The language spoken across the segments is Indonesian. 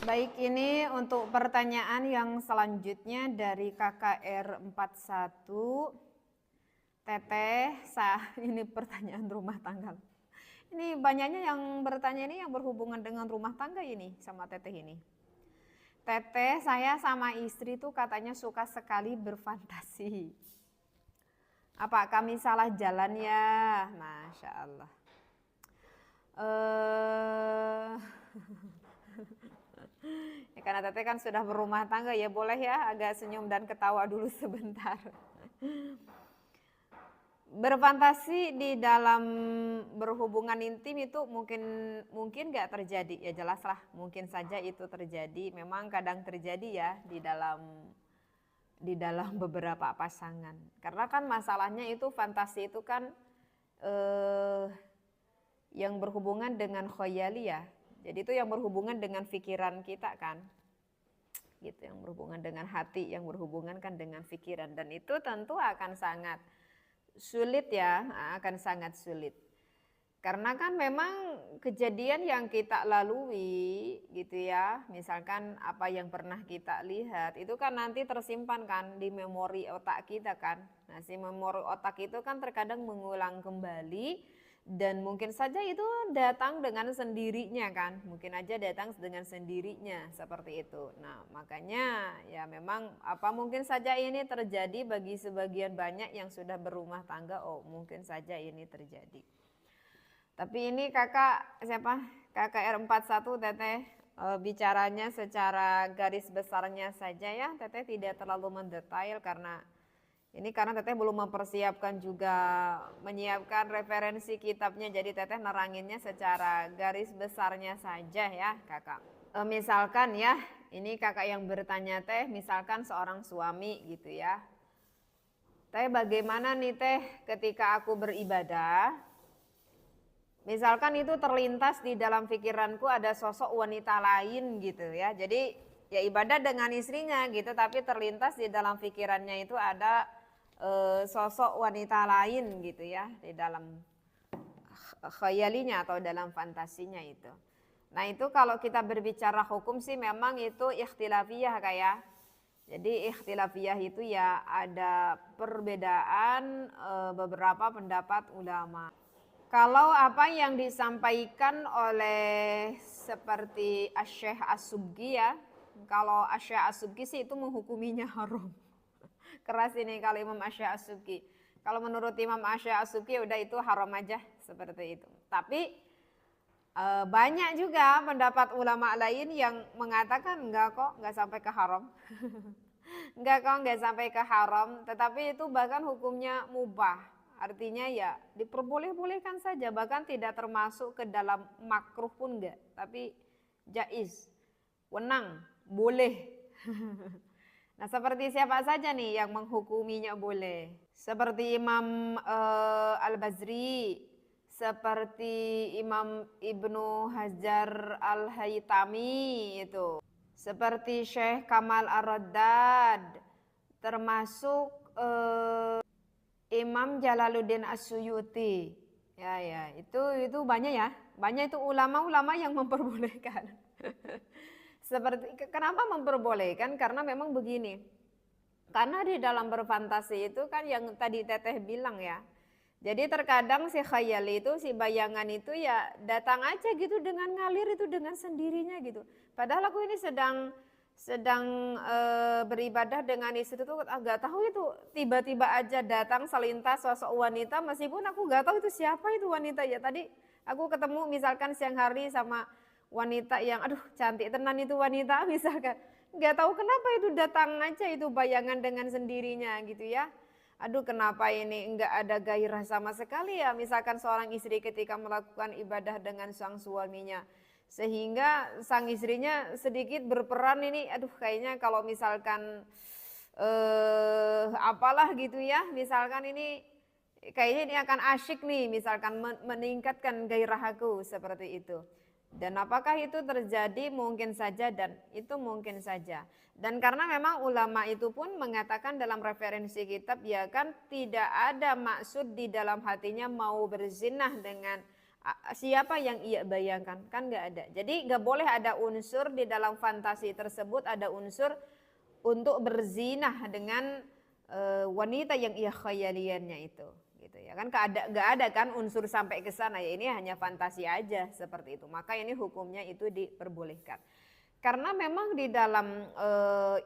Baik, ini untuk pertanyaan yang selanjutnya dari KKR41. Teteh, ini pertanyaan rumah tangga. Ini banyaknya yang bertanya ini yang berhubungan dengan rumah tangga ini sama Teteh ini. Teteh, saya sama istri tuh katanya suka sekali berfantasi. Apa kami salah jalan ya? Masya Allah. Ya, karena Teteh kan sudah berumah tangga, ya boleh ya agak senyum dan ketawa dulu sebentar. Berfantasi di dalam berhubungan intim itu mungkin nggak terjadi, ya jelaslah mungkin saja itu terjadi. Memang kadang terjadi ya di dalam beberapa pasangan. Karena kan masalahnya itu fantasi itu kan yang berhubungan dengan khayali ya. Jadi itu yang berhubungan dengan pikiran kita kan. Gitu, yang berhubungan dengan hati, yang berhubungan kan dengan pikiran, dan itu tentu akan sangat sulit ya, akan sangat sulit. Karena kan memang kejadian yang kita lalui gitu ya, misalkan apa yang pernah kita lihat itu kan nanti tersimpan kan di memori otak kita kan. Nah, si memori otak itu kan terkadang mengulang kembali dan mungkin saja itu datang dengan sendirinya kan, mungkin aja datang dengan sendirinya seperti itu. Nah, makanya ya memang apa mungkin saja ini terjadi bagi sebagian banyak yang sudah berumah tangga, oh mungkin saja ini terjadi. Tapi ini kakak siapa? KKR41 Teteh bicaranya secara garis besarnya saja ya, Teteh tidak terlalu mendetail karena Teteh belum mempersiapkan juga menyiapkan referensi kitabnya, jadi Teteh neranginnya secara garis besarnya saja ya kakak. Misalkan ya, ini kakak yang bertanya Teh, misalkan seorang suami gitu ya. Teh bagaimana nih Teh ketika aku beribadah, misalkan itu terlintas di dalam pikiranku ada sosok wanita lain gitu ya. Jadi ya ibadah dengan istrinya gitu, tapi terlintas di dalam pikirannya itu ada sosok wanita lain gitu ya di dalam khayalinya atau dalam fantasinya itu. Nah, itu kalau kita berbicara hukum sih memang itu ikhtilafiyah kayak. Jadi ikhtilafiyah itu ya ada perbedaan beberapa pendapat ulama. Kalau apa yang disampaikan oleh seperti Asy-Syaikh As-Subki ya, kalau Asy-Syaikh As-Subki sih itu menghukuminya haram. Keras ini kalau Imam Asy-Syaikh As-Subki. Kalau menurut Imam Asy-Syaikh As-Subki udah itu haram aja seperti itu. Tapi banyak juga pendapat ulama lain yang mengatakan enggak kok, enggak sampai ke haram. enggak sampai ke haram, tetapi itu bahkan hukumnya mubah. Artinya ya diperboleh-bolehkan saja, bahkan tidak termasuk ke dalam makruh pun enggak, tapi jaiz, wenang, boleh. Nah, seperti siapa saja nih yang menghukuminya boleh? Seperti Imam Al-Bazri, seperti Imam Ibnu Hajar Al-Haytami itu, seperti Syekh Kamal Ar-Raddad, termasuk Imam Jalaluddin As-Suyuti. Ya, itu banyak ya. Banyak itu ulama-ulama yang memperbolehkan. Seperti kenapa memperbolehkan? Karena memang begini. Karena di dalam berfantasi itu kan yang tadi Teteh bilang ya. Jadi terkadang si khayal itu, si bayangan itu ya datang aja gitu dengan ngalir itu dengan sendirinya gitu. Padahal aku ini sedang beribadah dengan istri itu agak tahu itu tiba-tiba aja datang selintas sosok wanita, meskipun aku gak tahu itu siapa itu wanita ya. Tadi aku ketemu misalkan siang hari sama wanita yang aduh cantik tenan itu wanita misalkan, nggak tahu kenapa itu datang aja itu bayangan dengan sendirinya gitu ya. Aduh kenapa ini nggak ada gairah sama sekali ya, misalkan seorang istri ketika melakukan ibadah dengan sang suaminya, sehingga sang istrinya sedikit berperan ini, aduh kayaknya kalau misalkan apalah gitu ya, misalkan ini kayaknya ini akan asyik nih, misalkan meningkatkan gairah aku seperti itu. Dan apakah itu terjadi? Mungkin saja, dan itu mungkin saja. Dan karena memang ulama itu pun mengatakan dalam referensi kitab ya kan, tidak ada maksud di dalam hatinya mau berzinah dengan Siapa yang ia bayangkan? Kan nggak ada. Jadi nggak boleh ada unsur di dalam fantasi tersebut, ada unsur untuk berzinah dengan wanita yang ia khayaliannya itu, gitu ya kan? Nggak ada kan unsur sampai ke sana, ya ini hanya fantasi aja seperti itu. Maka ini hukumnya itu diperbolehkan. Karena memang di dalam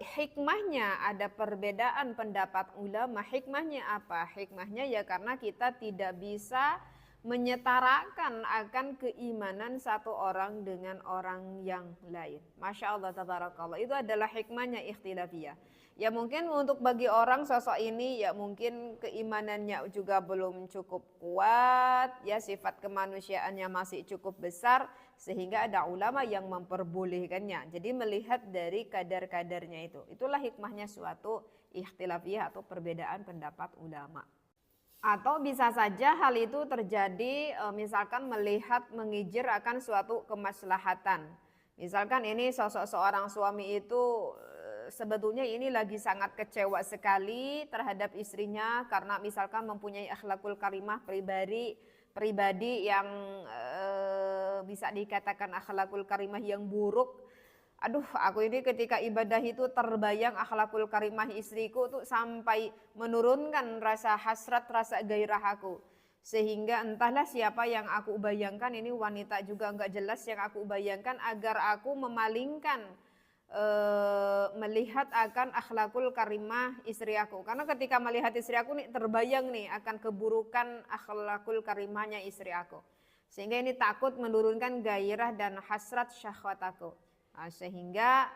hikmahnya ada perbedaan pendapat ulama. Hikmahnya apa? Hikmahnya ya karena kita tidak bisa menyetarakan akan keimanan satu orang dengan orang yang lain. Masya Allah, tabarakallah. Itu adalah hikmahnya ikhtilafiyah. Ya mungkin untuk bagi orang sosok ini ya mungkin keimanannya juga belum cukup kuat, ya sifat kemanusiaannya masih cukup besar sehingga ada ulama yang memperbolehkannya. Jadi melihat dari kadar-kadarnya itu. Itulah hikmahnya suatu ikhtilafiyah atau perbedaan pendapat ulama. Atau bisa saja hal itu terjadi misalkan melihat mengijir akan suatu kemaslahatan. Misalkan ini sosok seorang suami itu sebetulnya ini lagi sangat kecewa sekali terhadap istrinya karena misalkan mempunyai akhlakul karimah pribadi yang bisa dikatakan akhlakul karimah yang buruk. Aduh, aku ini ketika ibadah itu terbayang akhlakul karimah istriku tuh sampai menurunkan rasa hasrat, rasa gairah aku. Sehingga entahlah siapa yang aku bayangkan, ini wanita juga enggak jelas yang aku bayangkan agar aku memalingkan melihat akan akhlakul karimah istri aku. Karena ketika melihat istri aku nih terbayang nih akan keburukan akhlakul karimahnya istri aku. Sehingga ini takut menurunkan gairah dan hasrat syahwat aku. Sehingga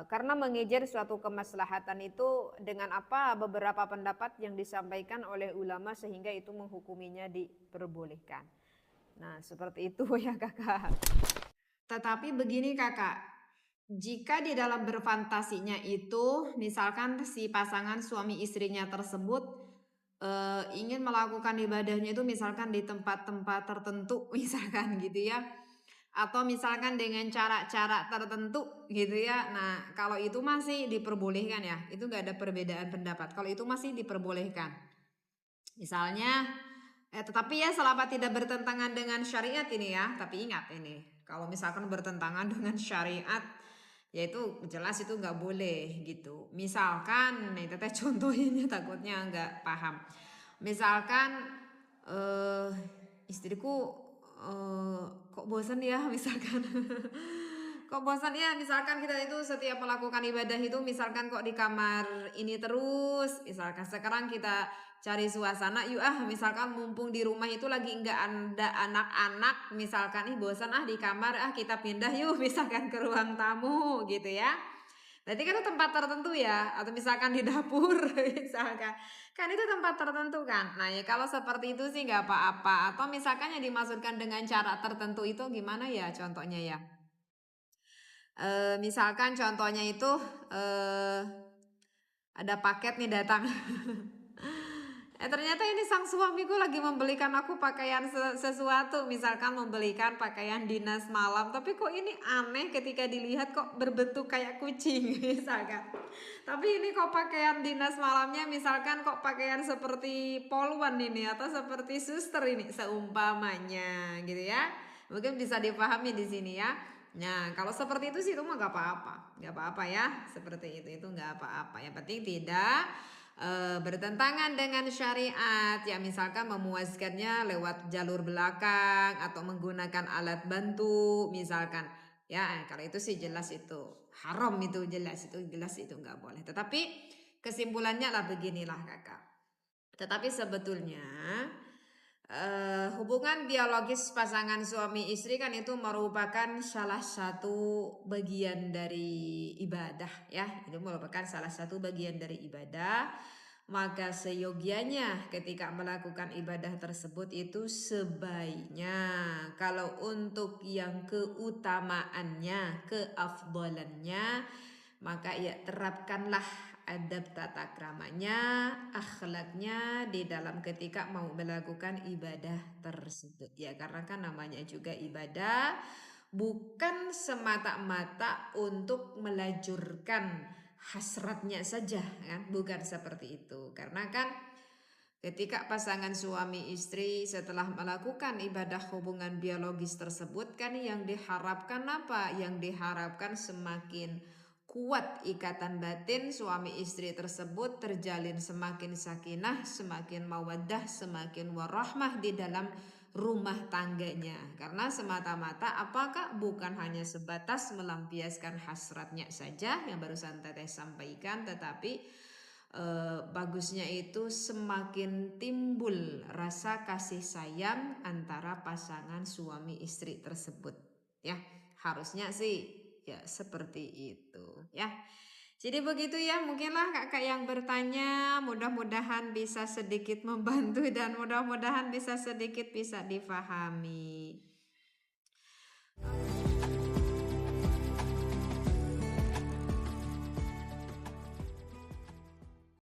karena mengejar suatu kemaslahatan itu dengan apa beberapa pendapat yang disampaikan oleh ulama sehingga itu menghukuminya diperbolehkan. Nah seperti itu ya kakak. Tetapi begini kakak, jika di dalam berfantasinya itu misalkan si pasangan suami istrinya tersebut ingin melakukan ibadahnya itu misalkan di tempat-tempat tertentu misalkan gitu ya, atau misalkan dengan cara-cara tertentu gitu ya. Nah kalau itu masih diperbolehkan ya, itu gak ada perbedaan pendapat. Kalau itu masih diperbolehkan. Misalnya, tetapi ya selama tidak bertentangan dengan syariat ini ya. Tapi ingat ini, kalau misalkan bertentangan dengan syariat, ya itu jelas itu gak boleh gitu. Misalkan, nih teteh contohinnya takutnya gak paham. Misalkan istriku kok bosan ya misalkan kok bosan ya misalkan kita itu setiap melakukan ibadah itu misalkan kok di kamar ini terus, misalkan sekarang kita cari suasana yuk misalkan mumpung di rumah itu lagi nggak ada anak-anak misalkan bosan di kamar kita pindah yuk misalkan ke ruang tamu gitu ya. Berarti kan itu tempat tertentu ya, atau misalkan di dapur misalkan. Kan itu tempat tertentu kan. Nah ya kalau seperti itu sih nggak apa-apa. Atau misalkan yang dimaksudkan dengan cara tertentu itu gimana ya contohnya ya. Misalkan contohnya itu ada paket nih datang. Ternyata ini sang suamiku lagi membelikan aku pakaian sesuatu, misalkan membelikan pakaian dinas malam, tapi kok ini aneh ketika dilihat kok berbentuk kayak kucing misalkan. Tapi ini kok pakaian dinas malamnya misalkan kok pakaian seperti poluan ini atau seperti suster ini seumpamanya gitu ya. Mungkin bisa dipahami di sini ya. Nah kalau seperti itu sih itu mah gak apa-apa, gak apa-apa ya, seperti itu gak apa-apa. Yang penting tidak bertentangan dengan syariat ya, misalkan memuaskannya lewat jalur belakang atau menggunakan alat bantu misalkan ya. Kalau itu sih jelas itu haram, itu jelas itu nggak boleh. Tetapi kesimpulannya lah beginilah kakak, tetapi sebetulnya hubungan biologis pasangan suami istri kan itu merupakan salah satu bagian dari ibadah ya. Itu merupakan salah satu bagian dari ibadah. Maka seyogianya ketika melakukan ibadah tersebut itu sebaiknya kalau untuk yang keutamaannya, keafdalannya, maka ya terapkanlah adab tata kramanya, akhlaknya di dalam ketika mau melakukan ibadah tersebut ya. Karena kan namanya juga ibadah, bukan semata-mata untuk melajurkan hasratnya saja kan, bukan seperti itu. Karena kan Ketika pasangan suami istri setelah melakukan ibadah hubungan biologis tersebut, kan yang diharapkan apa? Yang diharapkan semakin kuat ikatan batin suami istri tersebut, terjalin semakin sakinah, semakin mawaddah, semakin warahmah di dalam rumah tangganya. Karena semata-mata apakah bukan hanya sebatas melampiaskan hasratnya saja yang barusan Teteh sampaikan, tetapi bagusnya itu semakin timbul rasa kasih sayang antara pasangan suami istri tersebut, ya. Harusnya sih ya seperti itu, ya. Jadi begitu ya, mungkinlah kakak yang bertanya, mudah-mudahan bisa sedikit membantu dan mudah-mudahan bisa sedikit bisa difahami.